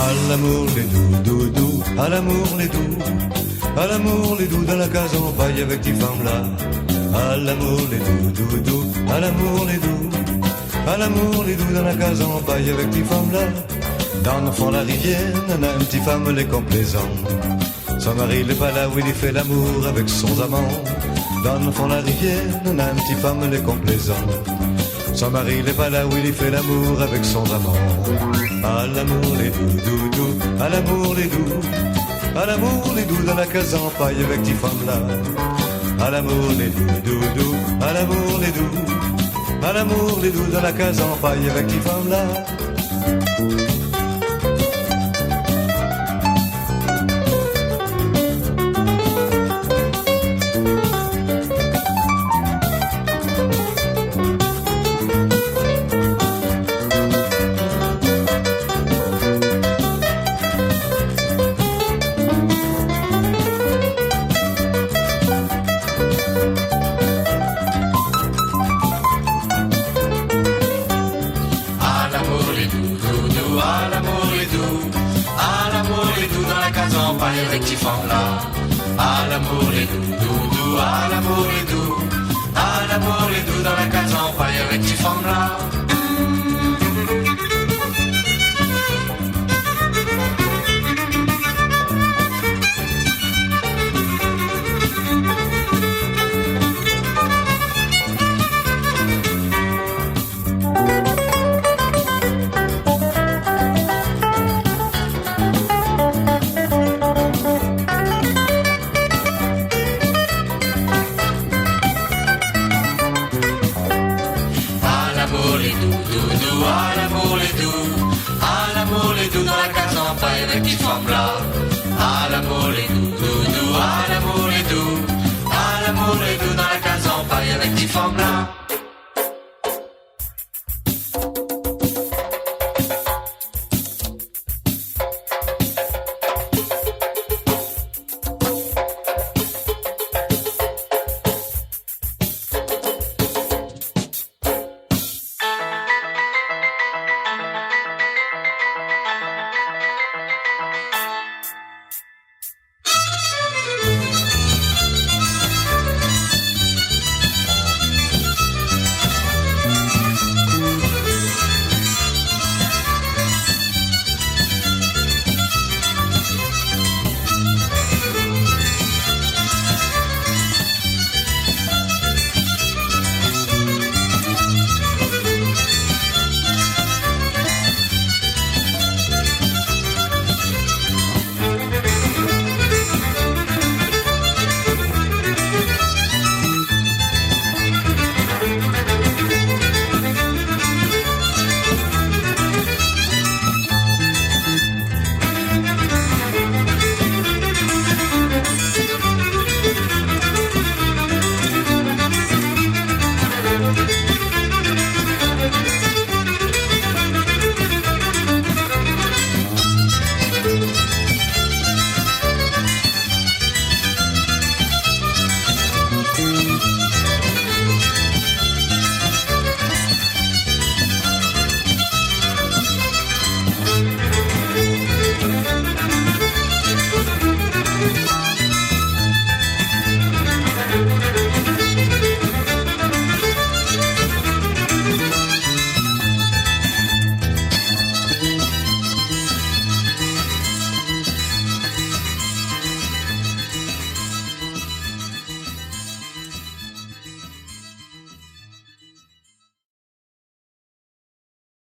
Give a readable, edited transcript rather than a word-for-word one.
À l'amour les doux, doux, doux, à l'amour les doux, à l'amour les doux dans la case en paille avec tes femmes là. À l'amour les doux, doux, doux, à l'amour les doux, à l'amour les doux dans la case en paille avec tes femmes là. Dans le fond de la rivière, nana, une petite femme les complaisante. Son mari n'est pas là où il fait l'amour avec son amant. Dans le fond de la rivière, nana, une petite femme les complaisante. Son mari n'est pas là où il fait l'amour avec son amant. À l'amour les doux, doux, doux, à l'amour les doux, à l'amour les doux dans la case en paille avec tes femmes là. À l'amour les doux, doux, doux, à l'amour les doux, à l'amour les doux dans la case en paille avec tes femmes là. Avec tes femmes là, à l'amour les doux, doux, doux, à l'amour les doux, à l'amour les doux dans la case en paille avec tes femmes là. À l'amour les doux, à l'amour les doux dans la case en paille avec tes femmes là. À l'amour les doux, doux, doux, à l'amour les doux, à l'amour les doux dans la case en paille avec tes femmes là.